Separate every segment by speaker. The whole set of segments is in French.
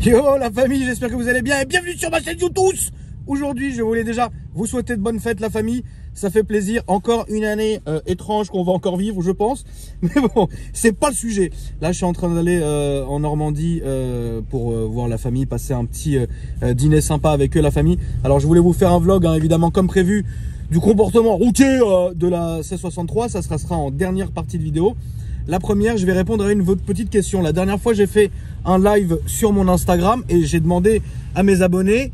Speaker 1: Yo la famille, j'espère que vous allez bien et bienvenue sur ma chaîne YouTube. Aujourd'hui, je voulais déjà vous souhaiter de bonnes fêtes la famille. Ça fait plaisir. Encore une année étrange qu'on va encore vivre, je pense. Mais bon, c'est pas le sujet. Là, je suis en train d'aller en Normandie pour voir la famille, passer un petit dîner sympa avec eux, la famille. Alors, je voulais vous faire un vlog, hein, évidemment, comme prévu, du comportement routier de la C63. Ça sera en dernière partie de vidéo. La première, je vais répondre à votre petite question. La dernière fois, j'ai fait un live sur mon Instagram et j'ai demandé à mes abonnés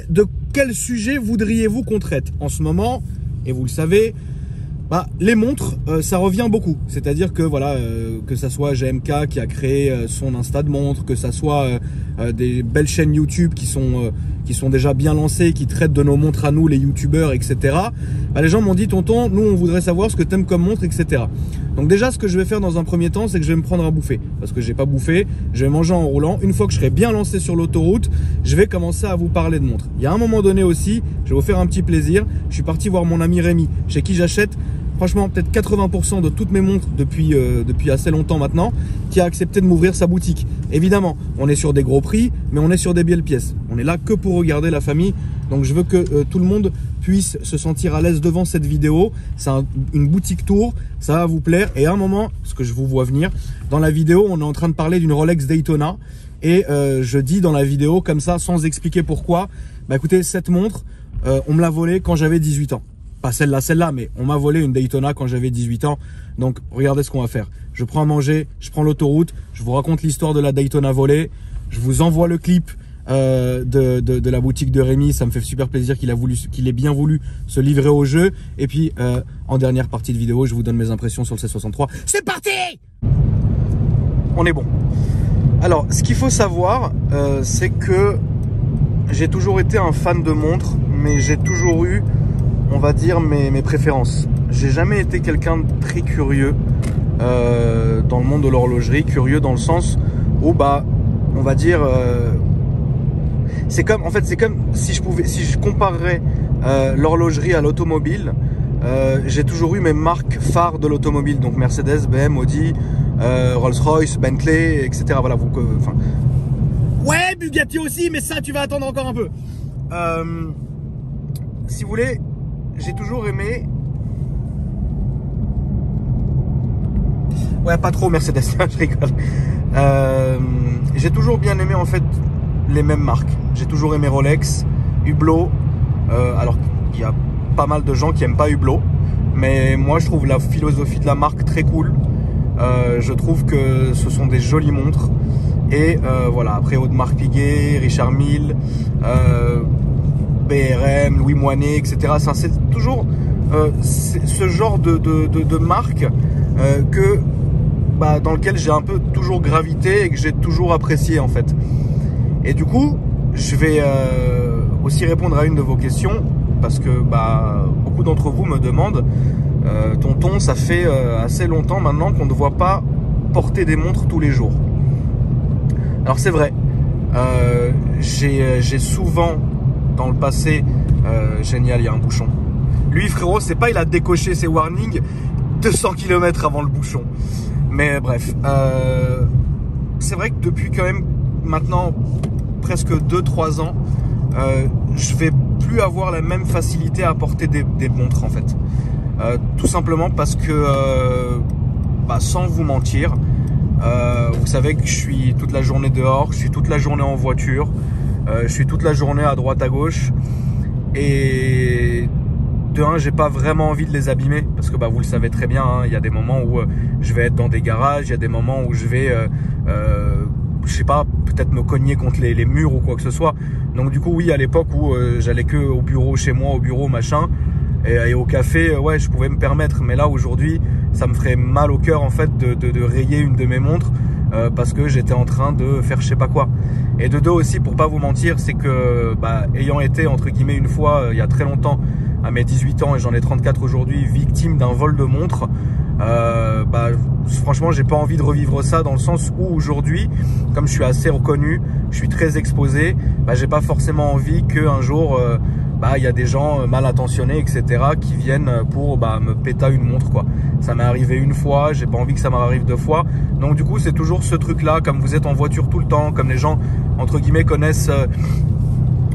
Speaker 1: de quel sujet voudriez-vous qu'on traite en ce moment. Et vous le savez, les montres, ça revient beaucoup. C'est-à-dire que voilà, que ça soit GMK qui a créé son Insta de montres, que ça soit des belles chaînes YouTube qui sont déjà bien lancées, qui traitent de nos montres à nous, les YouTubeurs, etc. Les gens m'ont dit, tonton, nous on voudrait savoir ce que tu aimes comme montre, etc. Donc déjà, ce que je vais faire dans un premier temps, c'est que je vais me prendre à bouffer. Parce que j'ai pas bouffé, je vais manger en roulant. Une fois que je serai bien lancé sur l'autoroute, je vais commencer à vous parler de montres. Il y a un moment donné aussi, je vais vous faire un petit plaisir. Je suis parti voir mon ami Rémi, chez qui j'achète franchement peut-être 80% de toutes mes montres depuis assez longtemps maintenant, qui a accepté de m'ouvrir sa boutique. Évidemment, on est sur des gros prix, mais on est sur des belles pièces. On est là que pour regarder la famille. Donc je veux que tout le monde puisse se sentir à l'aise devant cette vidéo. C'est une boutique tour, ça va vous plaire. Et à un moment, ce que je vous vois venir, dans la vidéo, on est en train de parler d'une Rolex Daytona. Et je dis dans la vidéo, comme ça, sans expliquer pourquoi, écoutez, cette montre, on me l'a volée quand j'avais 18 ans. Pas celle-là, mais on m'a volé une Daytona quand j'avais 18 ans. Donc, regardez ce qu'on va faire. Je prends à manger, je prends l'autoroute, je vous raconte l'histoire de la Daytona volée. Je vous envoie le clip de la boutique de Rémi. Ça me fait super plaisir qu'il ait bien voulu se livrer au jeu. Et puis, en dernière partie de vidéo, je vous donne mes impressions sur le C63. C'est parti! On est bon. Alors, ce qu'il faut savoir, c'est que j'ai toujours été un fan de montres, mais j'ai toujours eu, on va dire, mes préférences. J'ai jamais été quelqu'un de très curieux dans le monde de l'horlogerie, curieux dans le sens où on va dire c'est comme si je comparerais l'horlogerie à l'automobile. J'ai toujours eu mes marques phares de l'automobile, donc Mercedes, BM, Audi, Rolls-Royce, Bentley, etc. Voilà, ouais, Bugatti aussi, mais ça tu vas attendre encore un peu. Si vous voulez, j'ai toujours aimé. Ouais, pas trop Mercedes, je rigole. J'ai toujours bien aimé en fait les mêmes marques. J'ai toujours aimé Rolex, Hublot. Alors qu'il y a pas mal de gens qui aiment pas Hublot, mais moi je trouve la philosophie de la marque très cool. Je trouve que ce sont des jolies montres. Et voilà, après Audemars Piguet, Richard Mille, BRM, Louis Moinet, etc. C'est toujours ce genre de marque dans lequel j'ai un peu toujours gravité et que j'ai toujours apprécié en fait. Et du coup, je vais aussi répondre à une de vos questions parce que beaucoup d'entre vous me demandent tonton, ça fait assez longtemps maintenant qu'on ne voit pas porter des montres tous les jours. Alors c'est vrai, j'ai souvent dans le passé, génial, il y a un bouchon. Lui frérot, c'est pas il a décoché ses warnings 200 km avant le bouchon. Mais bref, c'est vrai que depuis quand même maintenant presque 2-3 ans, je vais plus avoir la même facilité à porter des montres en fait. Tout simplement parce que, sans vous mentir, vous savez que je suis toute la journée dehors, je suis toute la journée en voiture, je suis toute la journée à droite à gauche et de un, j'ai pas vraiment envie de les abîmer parce que vous le savez très bien, il y a des moments où je vais être dans des garages, il y a des moments où je vais je sais pas, peut-être me cogner contre les murs ou quoi que ce soit. Donc du coup oui, à l'époque où j'allais que au bureau chez moi, au bureau machin et au café, ouais, je pouvais me permettre, mais là aujourd'hui ça me ferait mal au cœur en fait de rayer une de mes montres parce que j'étais en train de faire je sais pas quoi. Et de deux aussi, pour pas vous mentir, c'est que ayant été entre guillemets une fois il y a très longtemps à mes 18 ans et j'en ai 34 aujourd'hui, victime d'un vol de montre, franchement j'ai pas envie de revivre ça, dans le sens où aujourd'hui, comme je suis assez reconnu, je suis très exposé, j'ai pas forcément envie qu'un jour bah il y a des gens mal intentionnés, etc., qui viennent pour me péter une montre, quoi. Ça m'est arrivé une fois, j'ai pas envie que ça m'arrive 2 fois. Donc du coup, c'est toujours ce truc-là, comme vous êtes en voiture tout le temps, comme les gens, entre guillemets, connaissent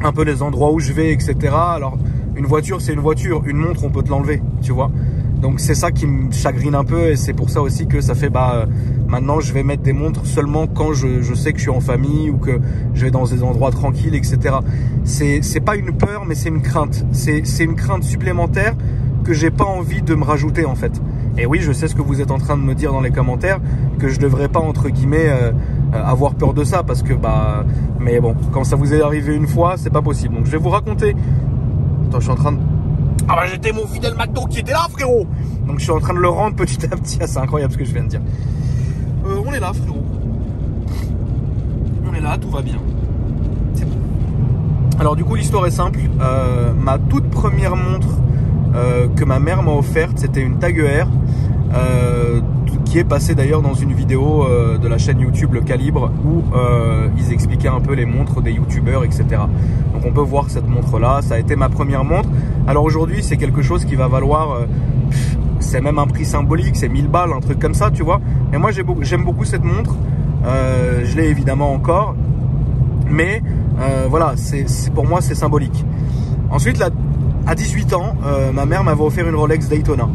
Speaker 1: un peu les endroits où je vais, etc. Alors, une voiture, c'est une voiture. Une montre, on peut te l'enlever, tu vois. Donc c'est ça qui me chagrine un peu, et c'est pour ça aussi que ça fait maintenant je vais mettre des montres seulement quand je sais que je suis en famille ou que je vais dans des endroits tranquilles, etc. C'est pas une peur, mais c'est une crainte. C'est une crainte supplémentaire que j'ai pas envie de me rajouter, en fait. Et oui, je sais ce que vous êtes en train de me dire dans les commentaires, que je devrais pas, entre guillemets, avoir peur de ça, parce que mais bon, quand ça vous est arrivé une fois, c'est pas possible. Donc je vais vous raconter. Attends, je suis en train de... Ah bah j'étais mon fidèle McDo qui était là, frérot. Donc je suis en train de le rendre petit à petit. Ah, c'est incroyable ce que je viens de dire. On est là, frérot. On est là, tout va bien. C'est bon. Alors du coup, l'histoire est simple. Ma toute première montre que ma mère m'a offerte, c'était une Tag Heuer, qui est passée d'ailleurs dans une vidéo de la chaîne YouTube Le Calibre, où ils expliquaient un peu les montres des youtubeurs, etc. Donc on peut voir cette montre là, ça a été ma première montre. Alors aujourd'hui c'est quelque chose qui va valoir, c'est même un prix symbolique, c'est 1000 balles, un truc comme ça, tu vois. Et moi j'aime beaucoup cette montre, je l'ai évidemment encore, mais voilà, pour moi c'est symbolique. Ensuite là, à 18 ans, ma mère m'avait offert une Rolex Daytona.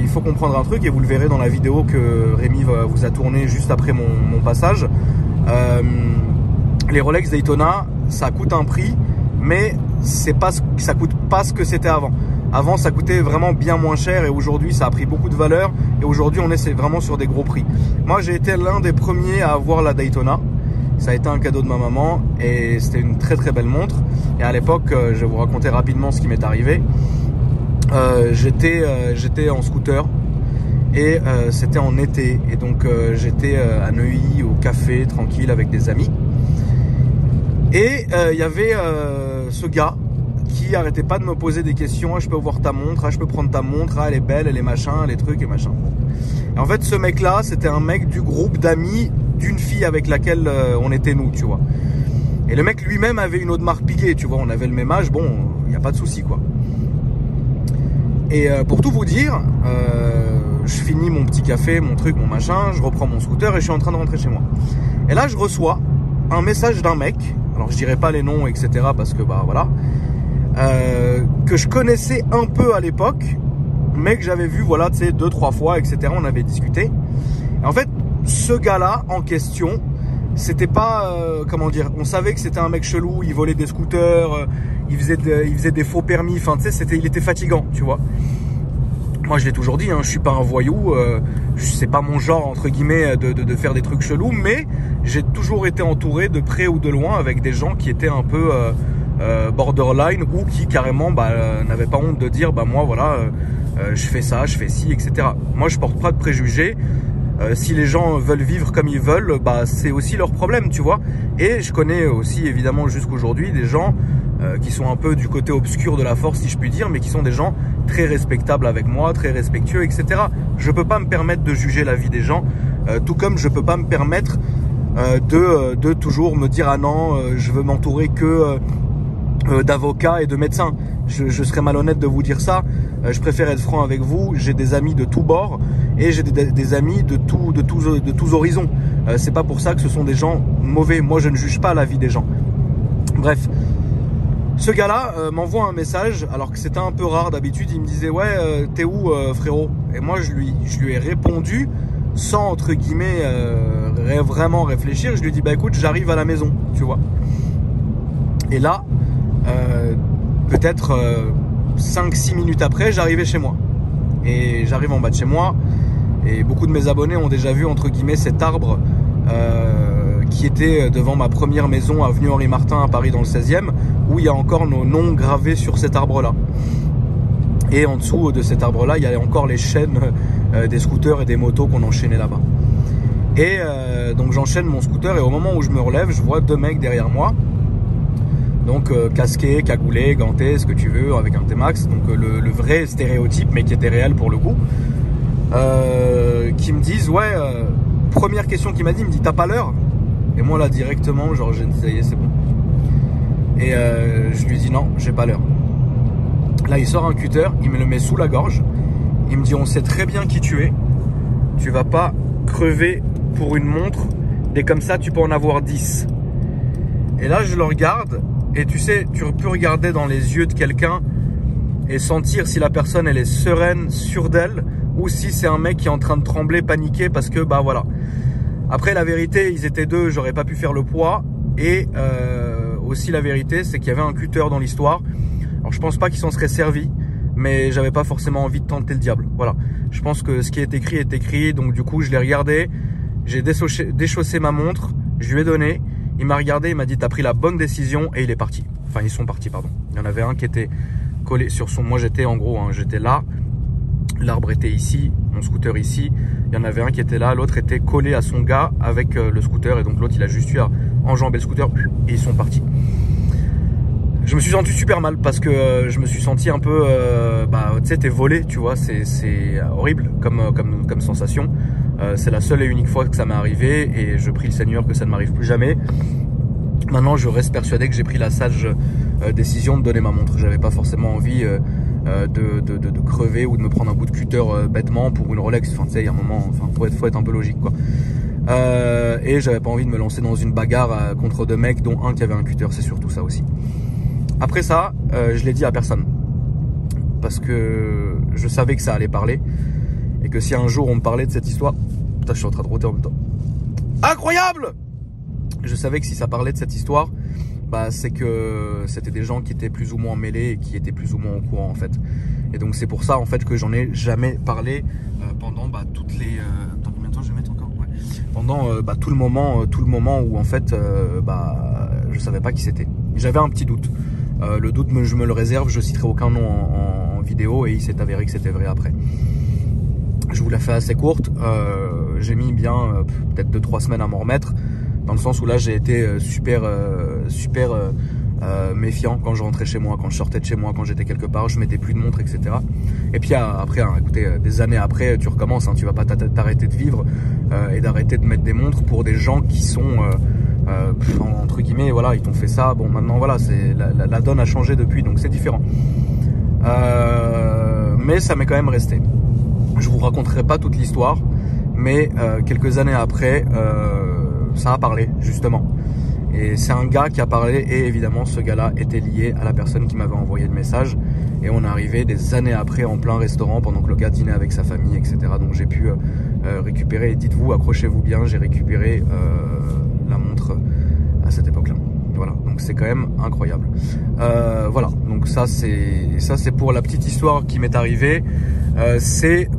Speaker 1: Il faut comprendre un truc, et vous le verrez dans la vidéo que Rémi vous a tourné juste après mon passage. Les Rolex Daytona, ça coûte un prix, mais ça coûte pas ce que c'était avant. Avant, ça coûtait vraiment bien moins cher, et aujourd'hui, ça a pris beaucoup de valeur. Et aujourd'hui, on est vraiment sur des gros prix. Moi, j'ai été l'un des premiers à avoir la Daytona. Ça a été un cadeau de ma maman, et c'était une très très belle montre. Et à l'époque, je vais vous raconter rapidement ce qui m'est arrivé. J'étais en scooter, et c'était en été, et donc j'étais à Neuilly au café tranquille avec des amis, et il y avait ce gars qui arrêtait pas de me poser des questions. Ah, je peux voir ta montre, ah, je peux prendre ta montre, ah, elle est belle, elle est machin, les trucs et machin. Et en fait, ce mec là, c'était un mec du groupe d'amis d'une fille avec laquelle on était nous, tu vois. Et le mec lui-même avait une Audemars Piguet, tu vois, on avait le même âge, bon, il n'y a pas de souci, quoi. Et pour tout vous dire, je finis mon petit café, mon truc, mon machin, je reprends mon scooter et je suis en train de rentrer chez moi. Et là, je reçois un message d'un mec, alors je dirais pas les noms, etc., parce que voilà, que je connaissais un peu à l'époque, mais que j'avais vu, voilà, tu sais, 2-3 fois, etc., on avait discuté. Et en fait, ce gars-là en question, c'était pas, comment dire, on savait que c'était un mec chelou, il volait des scooters, il faisait des faux permis, enfin tu sais, il était fatigant, tu vois. Moi je l'ai toujours dit, hein, je suis pas un voyou, c'est pas mon genre entre guillemets de faire des trucs chelous, mais j'ai toujours été entouré de près ou de loin avec des gens qui étaient un peu borderline, ou qui carrément n'avaient pas honte de dire moi voilà, je fais ça, je fais ci, etc. Moi je porte pas de préjugés. Si les gens veulent vivre comme ils veulent, c'est aussi leur problème, tu vois. Et je connais aussi évidemment jusqu'aujourd'hui des gens qui sont un peu du côté obscur de la force, si je puis dire, mais qui sont des gens très respectables avec moi, très respectueux, etc. Je peux pas me permettre de juger la vie des gens, tout comme je peux pas me permettre de toujours me dire ah non, je veux m'entourer que d'avocats et de médecins. Je serais malhonnête de vous dire ça. Je préfère être franc avec vous. J'ai des amis de tous bords, et j'ai des amis de tous horizons. C'est pas pour ça que ce sont des gens mauvais. Moi, je ne juge pas la vie des gens. Bref, ce gars-là m'envoie un message, alors que c'était un peu rare d'habitude. Il me disait ouais, t'es où frérot? Et moi, je lui ai répondu sans entre guillemets vraiment réfléchir. Je lui ai dit écoute, j'arrive à la maison, tu vois. Et là, peut-être 5-6 minutes après, j'arrivais chez moi. Et j'arrive en bas de chez moi, et beaucoup de mes abonnés ont déjà vu entre guillemets cet arbre qui était devant ma première maison, avenue Henri Martin à Paris dans le 16e, où il y a encore nos noms gravés sur cet arbre là. Et en dessous de cet arbre là, il y a encore les chaînes des scooters et des motos qu'on enchaînait là-bas. Et donc j'enchaîne mon scooter, et au moment où je me relève, je vois 2 mecs derrière moi. Donc casqué, cagoulé, ganté, ce que tu veux, avec un T-Max, donc le vrai stéréotype, mais qui était réel pour le coup, qui me disent ouais, première question qu'il m'a dit, il me dit t'as pas l'heure? Et moi là directement, genre j'ai dit ça y est, c'est bon. Et je lui dis non, j'ai pas l'heure. Là, il sort un cutter, il me le met sous la gorge. Il me dit, on sait très bien qui tu es. Tu vas pas crever pour une montre. Et comme ça, tu peux en avoir 10. Et là, je le regarde. Et tu sais, tu peux regarder dans les yeux de quelqu'un et sentir si la personne, elle est sereine, sûre d'elle, ou si c'est un mec qui est en train de trembler, paniquer parce que, bah voilà. Après, la vérité, ils étaient deux, j'aurais pas pu faire le poids. Et aussi, la vérité, c'est qu'il y avait un cutter dans l'histoire. Alors, je pense pas qu'ils s'en seraient servis, mais j'avais pas forcément envie de tenter le diable. Voilà. Je pense que ce qui est écrit, donc du coup, je l'ai regardé. J'ai déchaussé ma montre, je lui ai donné. Il m'a regardé, il m'a dit, t'as pris la bonne décision, et il est parti. Enfin, ils sont partis, pardon. Il y en avait un qui était collé sur son... Moi, j'étais en gros, hein, j'étais là. L'arbre était ici, mon scooter ici. Il y en avait un qui était là, l'autre était collé à son gars avec le scooter. Et donc l'autre, il a juste eu à enjamber le scooter et ils sont partis. Je me suis senti super mal parce que je me suis senti un peu... tu sais, t'es volé, tu vois. C'est horrible comme sensation. C'est la seule et unique fois que ça m'est arrivé. Et je prie le Seigneur que ça ne m'arrive plus jamais. Maintenant, je reste persuadé que j'ai pris la sage décision de donner ma montre. J'avais pas forcément envie... de crever ou de me prendre un bout de cutter bêtement pour une Rolex. Enfin, tu sais, il y a un moment, enfin, faut être un peu logique, quoi. Et j'avais pas envie de me lancer dans une bagarre contre deux mecs, dont un qui avait un cutter. C'est surtout ça aussi. Après ça, je l'ai dit à personne parce que je savais que ça allait parler et que si un jour on me parlait de cette histoire, putain, je suis en train de roter en même temps. Incroyable! Je savais que si ça parlait de cette histoire, bah, c'est que c'était des gens qui étaient plus ou moins mêlés et qui étaient plus ou moins au courant en fait. Et donc c'est pour ça en fait que j'en ai jamais parlé pendant toutes les... Attends, combien de temps je vais mettre encore? Ouais. Pendant tout le moment où en fait je savais pas qui c'était. J'avais un petit doute. Le doute, je me le réserve, je citerai aucun nom en vidéo et il s'est avéré que c'était vrai après. Je vous la fais assez courte. J'ai mis bien peut-être 2-3 semaines à m'en remettre. Dans le sens où là j'ai été super méfiant quand je rentrais chez moi, quand je sortais de chez moi, quand j'étais quelque part, je mettais plus de montre, etc. Et puis après, écoutez, des années après, tu recommences, hein, tu vas pas t'arrêter de vivre et d'arrêter de mettre des montres pour des gens qui sont entre guillemets, voilà, ils t'ont fait ça. Bon, maintenant voilà, la donne a changé depuis, donc c'est différent. Mais ça m'est quand même resté. Je vous raconterai pas toute l'histoire, mais quelques années après. Ça a parlé justement et c'est un gars qui a parlé et évidemment ce gars-là était lié à la personne qui m'avait envoyé le message et on est arrivé des années après en plein restaurant pendant que le gars dînait avec sa famille, etc. Donc j'ai pu récupérer et dites-vous, accrochez-vous bien, j'ai récupéré la montre à cette époque-là. Voilà, donc c'est quand même incroyable. Voilà, donc ça c'est pour la petite histoire qui m'est arrivée. C'est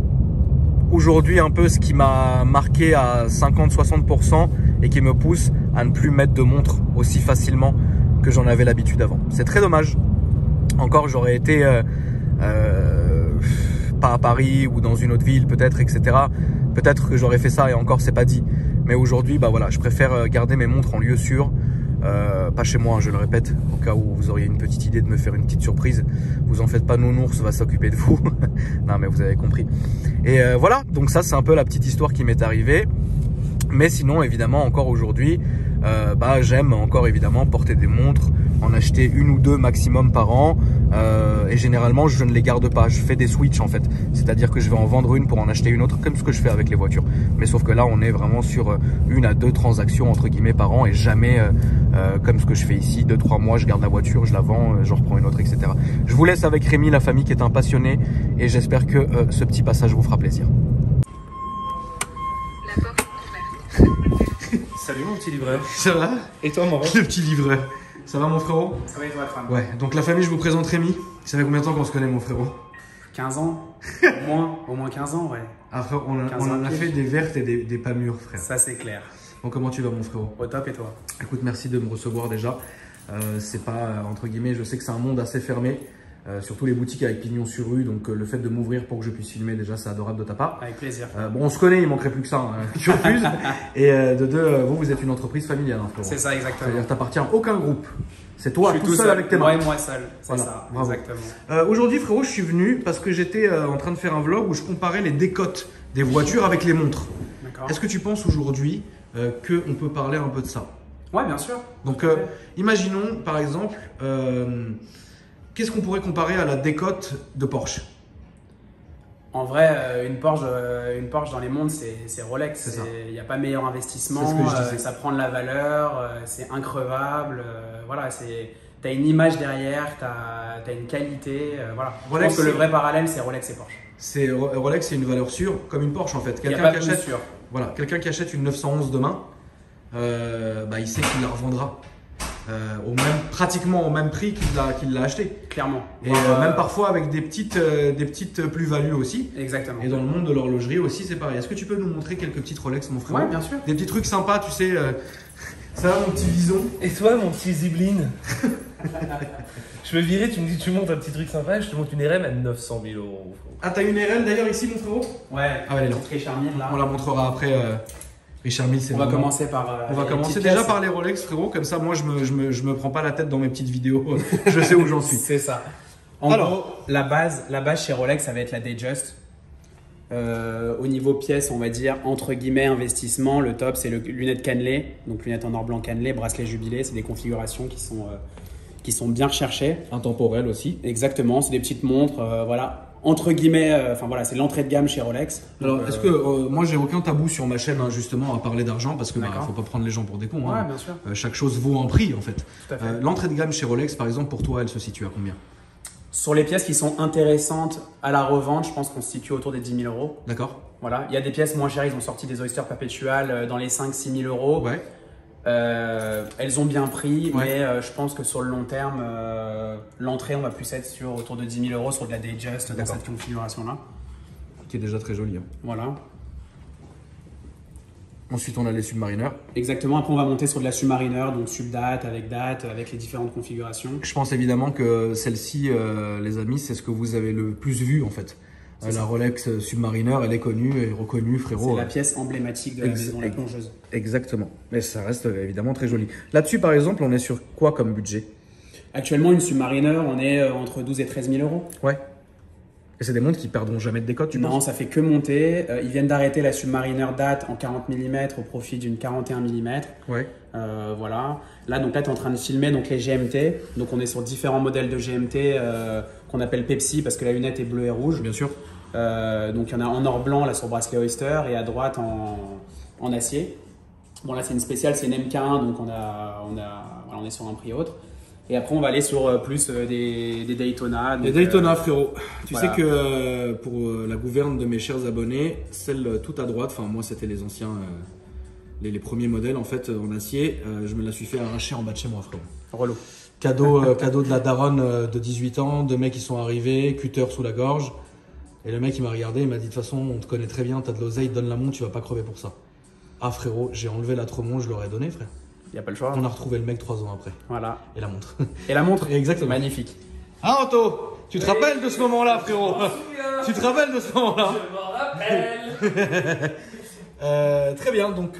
Speaker 1: aujourd'hui un peu ce qui m'a marqué à 50-60% et qui me pousse à ne plus mettre de montre aussi facilement que j'en avais l'habitude avant. C'est très dommage. Encore, j'aurais été pas à Paris ou dans une autre ville peut-être, etc. Peut-être que j'aurais fait ça et encore c'est pas dit. Mais aujourd'hui, bah voilà, je préfère garder mes montres en lieu sûr. Pas chez moi, je le répète, au cas où vous auriez une petite idée de me faire une petite surprise. Vous en faites pas, Nounours va s'occuper de vous. Non mais vous avez compris. Et voilà, donc ça c'est un peu la petite histoire qui m'est arrivée. Mais sinon, évidemment, encore aujourd'hui, j'aime encore évidemment porter des montres, en acheter une ou deux maximum par an. Et généralement, je ne les garde pas. Je fais des switches en fait. C'est-à-dire que je vais en vendre une pour en acheter une autre, comme ce que je fais avec les voitures. Mais sauf que là, on est vraiment sur 1 à 2 transactions entre guillemets par an et jamais comme ce que je fais ici. 2-3 mois, je garde la voiture, je la vends, je reprends une autre, etc. Je vous laisse avec Rémi, la famille qui est un passionné. Et j'espère que ce petit passage vous fera plaisir.
Speaker 2: Salut mon petit livreur.
Speaker 1: Ça va?
Speaker 2: Et toi mon ref?
Speaker 1: Le petit livreur. Ça va mon frérot?
Speaker 2: Ça va et toi Fran?
Speaker 1: Ouais, donc la famille, je vous présente Rémi. Ça fait combien de temps qu'on se connaît mon frérot?
Speaker 2: 15 ans. Au moins 15 ans, ouais.
Speaker 1: Après, on en a fait des vertes et des pas mûres, frère.
Speaker 2: Ça c'est clair.
Speaker 1: Bon, comment tu vas mon frérot?
Speaker 2: Au top et toi?
Speaker 1: Écoute, merci de me recevoir déjà. C'est pas, entre guillemets, je sais que c'est un monde assez fermé. Surtout les boutiques avec pignon sur rue, donc le fait de m'ouvrir pour que je puisse filmer, déjà c'est adorable de ta part.
Speaker 2: Avec plaisir.
Speaker 1: Bon, on se connaît, il manquerait plus que ça, hein, tu refuses. Et de deux, vous êtes une entreprise familiale, hein, frérot.
Speaker 2: C'est ça, exactement.
Speaker 1: C'est-à-dire que t'appartiens à aucun groupe. C'est toi tout seul avec tes mains.
Speaker 2: Ouais, moi seul, c'est voilà, ça,
Speaker 1: bravo.
Speaker 2: exactement.
Speaker 1: Aujourd'hui, frérot, je suis venu parce que j'étais en train de faire un vlog où je comparais les décotes des voitures avec les montres. Est-ce que tu penses aujourd'hui qu'on peut parler un peu de ça?
Speaker 2: Ouais, bien sûr.
Speaker 1: Donc, imaginons par exemple, qu'est-ce qu'on pourrait comparer à la décote de Porsche?
Speaker 2: En vrai, une Porsche dans les mondes, c'est Rolex.
Speaker 1: C'est ça.
Speaker 2: Il n'y a pas meilleur investissement.
Speaker 1: C'est ce que je disais.
Speaker 2: Ça prend de la valeur, c'est increvable. Voilà, tu as une image derrière, tu as une qualité. Voilà.
Speaker 1: Rolex,
Speaker 2: je pense que le vrai parallèle, c'est Rolex et Porsche.
Speaker 1: Rolex, c'est une valeur sûre, comme une Porsche en fait.
Speaker 2: Il n'y a
Speaker 1: Quelqu'un
Speaker 2: pas
Speaker 1: qui
Speaker 2: de
Speaker 1: achète,
Speaker 2: sûr.
Speaker 1: voilà, quelqu'un qui achète une 911 demain, il sait qu'il la revendra pratiquement au même prix qu'il l'a acheté.
Speaker 2: Clairement.
Speaker 1: Et même parfois avec des petites plus-values aussi.
Speaker 2: Exactement.
Speaker 1: Et dans le monde de l'horlogerie aussi, c'est pareil. Est-ce que tu peux nous montrer quelques petites Rolex, mon frère?
Speaker 2: Ouais, bien sûr.
Speaker 1: Des petits trucs sympas, tu sais. Ça va, mon petit bison?
Speaker 3: Et toi, mon petit Ziblin? Je me virais, tu me dis, tu montes un petit truc sympa, je te monte une RM à 900 000 euros.
Speaker 1: Ah, t'as une RL d'ailleurs ici, mon frérot?
Speaker 2: Ouais,
Speaker 1: Ah, elle est là.
Speaker 2: petite Richard Mille là.
Speaker 1: On la montrera après. Richard Mille, c'est
Speaker 2: On va
Speaker 1: vraiment-
Speaker 2: commencer par.
Speaker 1: On va
Speaker 2: les
Speaker 1: commencer
Speaker 2: petites
Speaker 1: déjà
Speaker 2: pièces.
Speaker 1: par les Rolex, frérot. Comme ça, moi, je me prends pas la tête dans mes petites vidéos. Je sais où j'en suis.
Speaker 2: C'est ça. En
Speaker 1: Alors.
Speaker 2: gros, la base chez Rolex, ça va être la Datejust. Au niveau pièces, on va dire entre guillemets investissement, le top c'est le lunettes cannelées, donc lunettes en or blanc cannelées, bracelet jubilé, c'est des configurations qui sont bien recherchées.
Speaker 1: Intemporel aussi.
Speaker 2: Exactement, c'est des petites montres, voilà, entre guillemets, voilà, c'est l'entrée de gamme chez Rolex.
Speaker 1: Alors,
Speaker 2: Donc,
Speaker 1: est-ce que moi, j'ai aucun tabou sur ma chaîne, hein, justement, à parler d'argent, parce que
Speaker 2: D'accord.
Speaker 1: faut pas prendre les gens pour des cons.
Speaker 2: Ouais,
Speaker 1: hein.
Speaker 2: bien sûr.
Speaker 1: Chaque chose vaut un prix, en fait.
Speaker 2: Tout à fait.
Speaker 1: L'entrée de gamme chez Rolex, par exemple, pour toi, elle se situe à combien?
Speaker 2: Sur les pièces qui sont intéressantes à la revente, je pense qu'on se situe autour des 10 000 euros.
Speaker 1: D'accord.
Speaker 2: Voilà, il y a des pièces moins chères, ils ont sorti des Oyster Perpetual dans les 5-6 000 euros.
Speaker 1: Ouais.
Speaker 2: Elles ont bien pris,
Speaker 1: Ouais.
Speaker 2: mais je pense que sur le long terme, l'entrée, on va plus être sur autour de 10 000 euros sur de la Datejust dans
Speaker 1: D'accord.
Speaker 2: cette configuration-là.
Speaker 1: Qui est déjà très joli. Hein.
Speaker 2: Voilà.
Speaker 1: Ensuite, on a les Submariners.
Speaker 2: Exactement. Après, on va monter sur de la Submariner, donc Subdate, avec les différentes configurations.
Speaker 1: Je pense évidemment que celle-ci, les amis, c'est ce que vous avez le plus vu, en fait.
Speaker 2: C'est
Speaker 1: La
Speaker 2: ça.
Speaker 1: Rolex Submariner, elle est connue et reconnue,
Speaker 2: C'est
Speaker 1: frérot.
Speaker 2: la pièce emblématique de la maison, la
Speaker 1: ex-
Speaker 2: plongeuse.
Speaker 1: Exactement. Mais ça reste évidemment très joli. Là-dessus, par exemple, on est sur quoi comme budget?
Speaker 2: Actuellement, une Submariner, on est entre 12 et 13 000 euros.
Speaker 1: Ouais. Et c'est des montres qui perdront jamais de décote, tu
Speaker 2: Non,
Speaker 1: penses?
Speaker 2: ça fait que monter. Ils viennent d'arrêter la Submariner Date en 40 mm au profit d'une 41 mm.
Speaker 1: Ouais.
Speaker 2: Voilà. Là, tu es en train de filmer donc, les GMT. Donc, on est sur différents modèles de GMT qu'on appelle Pepsi parce que la lunette est bleue et rouge.
Speaker 1: Bien sûr.
Speaker 2: Donc, il y en a en or blanc là sur bracelet Oyster et à droite en acier. Bon, là, c'est une spéciale, c'est une MK1, donc voilà, on est sur un prix autre. Et après, on va aller sur plus des Daytona.
Speaker 1: Les
Speaker 2: donc,
Speaker 1: Daytona, frérot. Tu
Speaker 2: voilà.
Speaker 1: sais que pour la gouverne de mes chers abonnés, celle tout à droite, enfin moi c'était les anciens, les premiers modèles en fait en acier, je me la suis fait arracher en bas de chez moi, frérot.
Speaker 2: relou.
Speaker 1: Cadeau de la daronne de 18 ans, deux mecs qui sont arrivés, cutter sous la gorge. Et le mec il m'a regardé, il m'a dit de toute façon on te connaît très bien, t'as de l'oseille, donne la montre, tu vas pas crever pour ça. Ah frérot, j'ai enlevé la Tremont, je leur ai donné frère.
Speaker 2: Il n'y a pas le choix.
Speaker 1: On a retrouvé le mec 3 ans après.
Speaker 2: Voilà.
Speaker 1: Et la montre.
Speaker 2: Et la montre
Speaker 1: Exactement.
Speaker 2: Magnifique.
Speaker 1: Ah Anto, tu te rappelles de ce moment-là frérot? Tu te rappelles de ce moment-là?
Speaker 3: Je m'en rappelle.
Speaker 1: Très bien, donc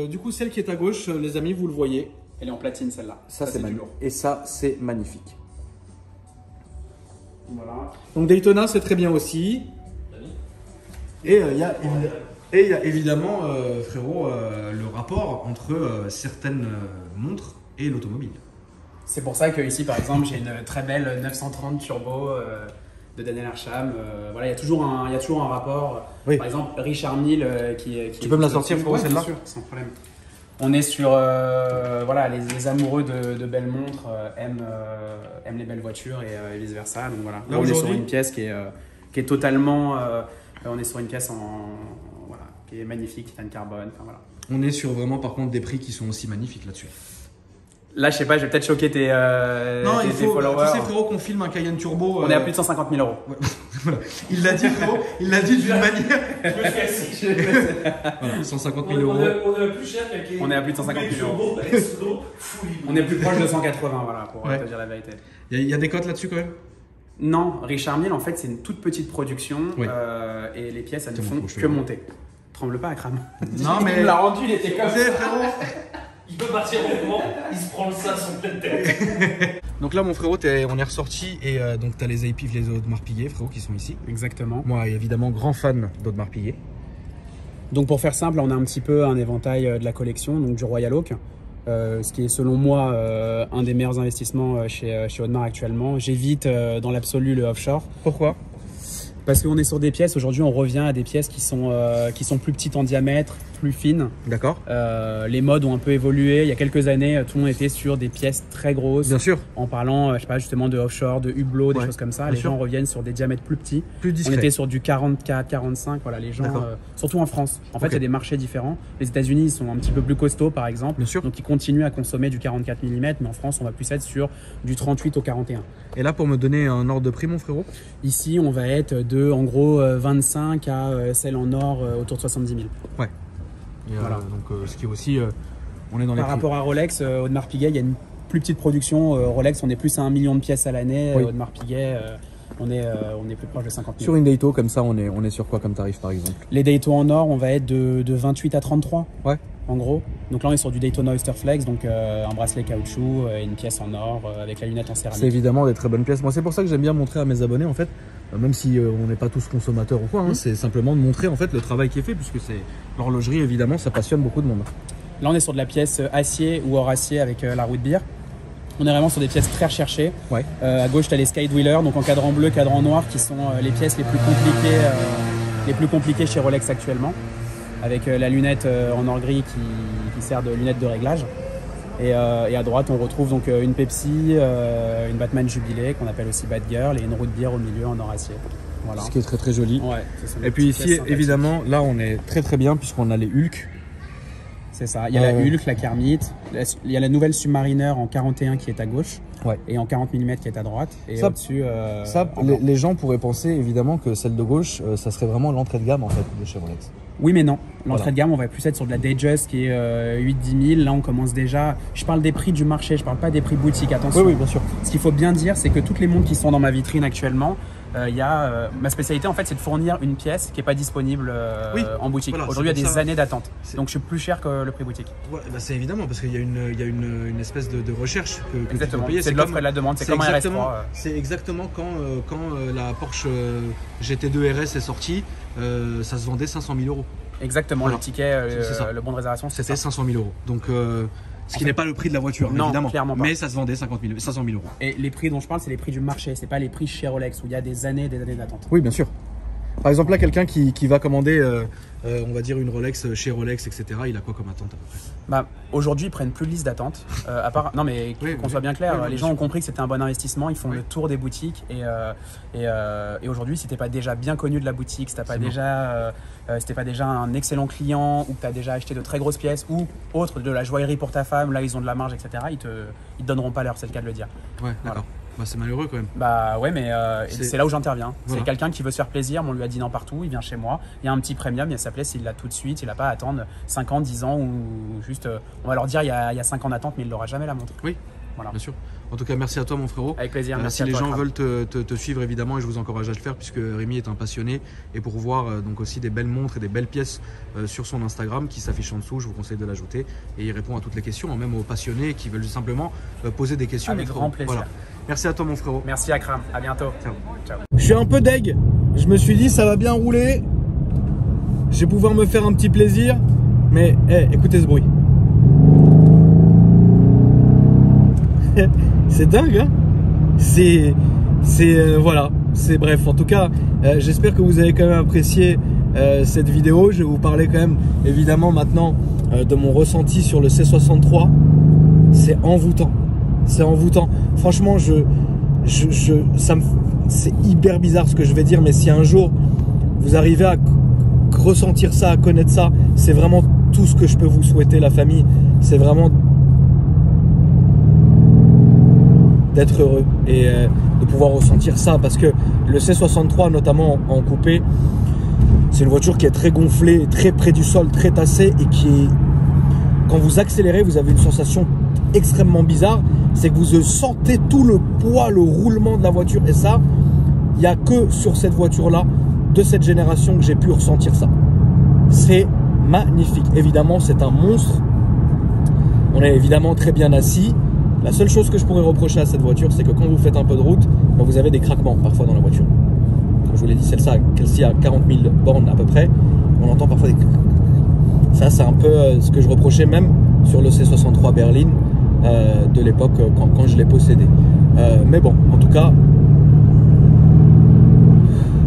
Speaker 1: du coup celle qui est à gauche, les amis, vous le voyez.
Speaker 2: Elle est en platine celle-là.
Speaker 1: Ça c'est
Speaker 2: du
Speaker 1: magnifique.
Speaker 2: lourd.
Speaker 1: Et ça c'est magnifique.
Speaker 2: Voilà.
Speaker 1: Donc Daytona c'est très bien aussi. Et il y a évidemment, frérot, le rapport entre certaines montres et l'automobile.
Speaker 2: C'est pour ça que ici, par exemple, j'ai une très belle 930 Turbo de Daniel Arsham. Voilà, il y a toujours un rapport.
Speaker 1: Oui.
Speaker 2: Par exemple, Richard Mille qui
Speaker 1: Tu peux me la sortir, frérot,
Speaker 2: ouais,
Speaker 1: celle-là?
Speaker 2: bien sûr, sans problème. On est sur voilà, les amoureux de belles montres aiment les belles voitures et vice versa. Donc voilà.
Speaker 1: Là,
Speaker 2: On est sur
Speaker 1: aujourd'hui-
Speaker 2: une pièce qui est totalement. On est sur une pièce voilà, qui est magnifique, titane carbone. Enfin, voilà.
Speaker 1: On est sur vraiment par contre des prix qui sont aussi magnifiques là-dessus.
Speaker 2: Là, je sais pas, je vais peut-être choquer tes
Speaker 1: il faut,
Speaker 2: followers.
Speaker 1: tu sais frérot qu'on filme un Cayenne Turbo.
Speaker 2: On est à plus de 150 000 euros.
Speaker 1: Voilà. Il l'a dit frérot, il l'a dit d'une manière.
Speaker 3: Je me suis assis.
Speaker 1: Voilà, 150
Speaker 3: On
Speaker 1: 000 euros.
Speaker 3: est plus cher qu'avec
Speaker 2: On est à plus de 150 000 euros.
Speaker 3: On
Speaker 2: On est plus proche de 180, voilà, pour
Speaker 1: Ouais.
Speaker 2: te dire la vérité.
Speaker 1: Il y a des cotes là-dessus quand même?
Speaker 2: Non, Richard Mille, en fait, c'est une toute petite production
Speaker 1: Oui.
Speaker 2: et les pièces, elles ne
Speaker 1: C'est
Speaker 2: font
Speaker 1: bon, je
Speaker 2: que
Speaker 1: vais-
Speaker 2: monter. Tremble pas, Akram.
Speaker 1: Non, mais-
Speaker 2: Il me l'a rendu, il était comme
Speaker 1: Tu sais,
Speaker 2: ça.
Speaker 1: frérot.
Speaker 3: Il peut partir au moment, il se prend le ça sur pleine tête.
Speaker 1: Donc là mon frérot, on est ressorti et donc tu as les APF, les Audemars Piguet, frérot, qui sont ici.
Speaker 2: Exactement.
Speaker 1: Moi évidemment grand fan d'Audemars Piguet.
Speaker 2: Donc pour faire simple, on a un petit peu un éventail de la collection, donc du Royal Oak. ce qui est selon moi un des meilleurs investissements chez Audemars actuellement. J'évite dans l'absolu le offshore.
Speaker 1: Pourquoi?
Speaker 2: Parce qu'on est sur des pièces, aujourd'hui on revient à des pièces qui sont plus petites en diamètre, plus fines.
Speaker 1: D'accord.
Speaker 2: Les modes ont un peu évolué. Il y a quelques années, tout le monde était sur des pièces très grosses.
Speaker 1: Bien sûr.
Speaker 2: En parlant, je sais pas, justement de offshore, de hublot, des choses comme ça. Les gens reviennent sur des diamètres plus petits.
Speaker 1: Plus discret.
Speaker 2: On était sur du 44, 45. Voilà, les gens, surtout en France. En fait, il y a des marchés différents. Les États-Unis, ils sont un petit peu plus costauds, par exemple.
Speaker 1: Bien sûr.
Speaker 2: Donc, ils continuent à consommer du 44 mm. Mais en France, on va plus être sur du 38 au 41.
Speaker 1: Et là, pour me donner un ordre de prix, mon frérot?
Speaker 2: Ici, on va être de, en gros, 25 à celle en or autour de 70 000.
Speaker 1: Ouais. Et
Speaker 2: voilà.
Speaker 1: Donc, ce qui est aussi, on est dans les
Speaker 2: Par
Speaker 1: prix.
Speaker 2: rapport à Rolex, Audemars Piguet, il y a une plus petite production. Rolex, on est plus à 1 million de pièces à l'année.
Speaker 1: Oui.
Speaker 2: Audemars Piguet, on est plus proche de 50 000.
Speaker 1: Sur une Daito, comme ça, on est sur quoi comme tarif, par exemple?
Speaker 2: Les Daito en or, on va être de 28 à 33.
Speaker 1: Ouais.
Speaker 2: En gros. Donc là, on est sur du Daytona Oyster Flex, donc un bracelet caoutchouc et une pièce en or avec la lunette en céramique.
Speaker 1: C'est évidemment des très bonnes pièces. Moi, c'est pour ça que j'aime bien montrer à mes abonnés, en fait, même si on n'est pas tous consommateurs ou quoi, hein, c'est simplement de montrer en fait le travail qui est fait, puisque c'est l'horlogerie, évidemment, ça passionne beaucoup de monde.
Speaker 2: Là, on est sur de la pièce acier ou hors acier avec la roue de bière. On est vraiment sur des pièces très recherchées.
Speaker 1: Ouais.
Speaker 2: À gauche, tu as les Skydweller, donc en cadran bleu, cadran noir, qui sont les pièces les plus compliquées chez Rolex actuellement, avec la lunette en or gris qui sert de lunette de réglage. Et à droite, on retrouve donc une Pepsi, une Batman Jubilé qu'on appelle aussi Bad Girl et une roue de bière au milieu en or acier. Voilà.
Speaker 1: Ce qui est très très joli.
Speaker 2: Ouais,
Speaker 1: et puis ici, évidemment, là on est très très bien puisqu'on a les Hulk.
Speaker 2: C'est ça. Il y a la Hulk, la Kermit, il y a la nouvelle Submariner en 41 qui est à gauche, et en 40 mm qui est à droite. Et au-dessus,
Speaker 1: les gens pourraient penser évidemment que celle de gauche, ça serait vraiment l'entrée de gamme en fait de chez Rolex.
Speaker 2: Oui mais non, l'entrée de gamme on va plus être sur de la Datejust qui est 8-10 000, là on commence déjà, je parle des prix du marché, je parle pas des prix boutique, attention.
Speaker 1: Oui, bien sûr.
Speaker 2: Ce qu'il faut bien dire c'est que toutes les montres qui sont dans ma vitrine actuellement, ma spécialité en fait c'est de fournir une pièce qui n'est pas disponible en boutique.
Speaker 1: Voilà,
Speaker 2: aujourd'hui il y a des années d'attente, donc je suis plus cher que le prix boutique.
Speaker 1: Ouais, bah c'est évidemment parce qu'il y a une espèce de recherche que
Speaker 2: exactement.
Speaker 1: Tu dois payer.
Speaker 2: C'est de l'offre et de la demande, c'est comme un RS3.
Speaker 1: C'est exactement quand la Porsche GT2 RS est sortie, ça se vendait 500 000 €.
Speaker 2: Exactement, voilà. Le ticket, le bon de réservation,
Speaker 1: c'était 500 000 €. Donc, ce qui n'est pas le prix de la voiture,
Speaker 2: non,
Speaker 1: évidemment.
Speaker 2: Clairement pas.
Speaker 1: Mais ça se vendait 500 000 €.
Speaker 2: Et les prix dont je parle, c'est les prix du marché, c'est pas les prix chez Rolex où il y a des années d'attente.
Speaker 1: Oui, bien sûr. Par exemple, là, quelqu'un qui va commander, on va dire, une Rolex chez Rolex, etc., il a quoi comme attente à peu près?
Speaker 2: Aujourd'hui, ils prennent plus de liste d'attente. À part, non, mais qu'on soit bien clair, les gens ont compris que c'était un bon investissement. Ils font le tour des boutiques. Et aujourd'hui, si tu n'es pas déjà bien connu de la boutique, si tu n'es pas déjà un excellent client ou que tu as déjà acheté de très grosses pièces ou autre, de la joaillerie pour ta femme, là, ils ont de la marge, etc., ils te donneront pas l'heure, c'est le cas de le dire.
Speaker 1: Ouais, d'accord. Bah, c'est malheureux quand même.
Speaker 2: Bah ouais, mais c'est là où j'interviens.
Speaker 1: Voilà.
Speaker 2: C'est quelqu'un qui veut se faire plaisir, on lui a dit non partout, il vient chez moi. Il y a un petit premium, il y a sa place, il l'a tout de suite, il n'a pas à attendre 5 ans, 10 ans ou juste. On va leur dire il y a 5 ans d'attente, mais il n'aura jamais la montre.
Speaker 1: Oui, voilà. Bien sûr. En tout cas, merci à toi, mon frérot.
Speaker 2: Avec plaisir.
Speaker 1: Si les gens veulent te suivre, évidemment, et je vous encourage à le faire, puisque Rémi est un passionné. Et pour voir donc aussi des belles montres et des belles pièces sur son Instagram qui s'affiche en dessous, je vous conseille de l'ajouter. Et il répond à toutes les questions, même aux passionnés qui veulent simplement poser des questions.
Speaker 2: Avec grand plaisir.
Speaker 1: Voilà. Merci à toi, mon frérot.
Speaker 2: Merci Akram. À bientôt.
Speaker 1: Ciao.
Speaker 2: Ciao.
Speaker 1: Je suis un peu deg. Je me suis dit, ça va bien rouler. Je vais pouvoir me faire un petit plaisir. Mais écoutez ce bruit. C'est dingue, hein. Voilà, c'est bref. En tout cas, j'espère que vous avez quand même apprécié cette vidéo. Je vais vous parler quand même, évidemment, maintenant de mon ressenti sur le C63. C'est envoûtant. C'est envoûtant. Franchement, c'est hyper bizarre ce que je vais dire, mais si un jour vous arrivez à ressentir ça, à connaître ça, c'est vraiment tout ce que je peux vous souhaiter, la famille. C'est vraiment d'être heureux et de pouvoir ressentir ça, parce que le C63, notamment en coupé, c'est une voiture qui est très gonflée, très près du sol, très tassée, et qui est, quand vous accélérez, vous avez une sensation extrêmement bizarre, c'est que vous sentez tout le poids, le roulement de la voiture, et ça, il n'y a que sur cette voiture-là, de cette génération, que j'ai pu ressentir ça. C'est magnifique. Évidemment, c'est un monstre. On est évidemment très bien assis. La seule chose que je pourrais reprocher à cette voiture, c'est que quand vous faites un peu de route, vous avez des craquements parfois dans la voiture. Comme je vous l'ai dit, celle-ci a 40 000 bornes à peu près. On entend parfois des... Ça, c'est un peu ce que je reprochais même sur le C63 Berlin de l'époque quand je l'ai possédé. Mais bon, en tout cas,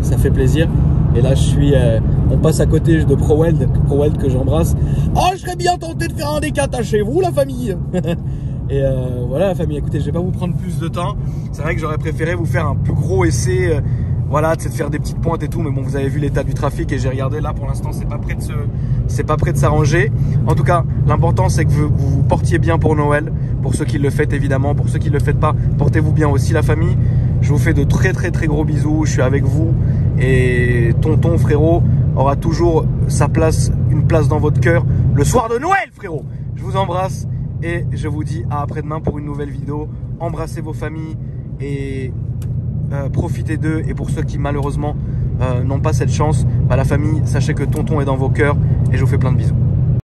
Speaker 1: ça fait plaisir. Et là, on passe à côté de ProWeld que j'embrasse. Oh, je serais bien tenté de faire un décata chez vous, la famille. Et voilà, la famille, écoutez, je vais pas vous prendre plus de temps. C'est vrai que j'aurais préféré vous faire un plus gros essai, voilà, de faire des petites pointes et tout. Mais bon, vous avez vu l'état du trafic et j'ai regardé là, pour l'instant, c'est pas prêt de s'arranger. En tout cas, l'important, c'est que vous vous portiez bien pour Noël. Pour ceux qui le fêtent, évidemment. Pour ceux qui ne le fêtent pas, portez-vous bien aussi, la famille. Je vous fais de très gros bisous. Je suis avec vous. Et tonton, frérot, aura toujours une place dans votre cœur le soir de Noël, frérot. Je vous embrasse et je vous dis à après-demain pour une nouvelle vidéo. Embrassez vos familles et profitez d'eux. Et pour ceux qui malheureusement n'ont pas cette chance, la famille, sachez que tonton est dans vos cœurs et je vous fais plein de bisous.